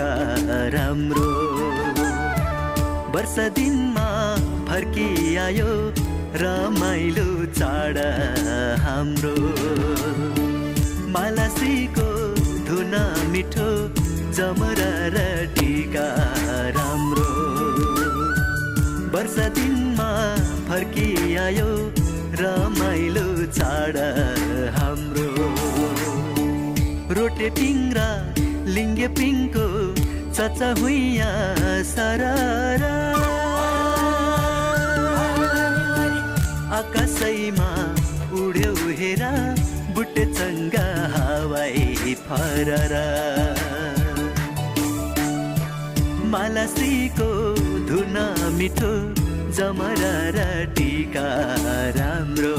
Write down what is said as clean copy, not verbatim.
टिका राम्रो वर्ष दिनमा फर्किआयो रमाइलो चाड हाम्रो मालाश्रीको धुन मिठो जमरा र टिका राम्रो वर्ष दिनमा फर्किआयो रमाइलो चाड हाम्रो रोटे पिङ्रा लिङ्गे पिङको चचा हुइया सररा आकाशैमा उड्यो हेरा बुट्टे चङ्गा हावाई फररा मालाश्रीको धुन मिठो जमरा र टिका राम्रो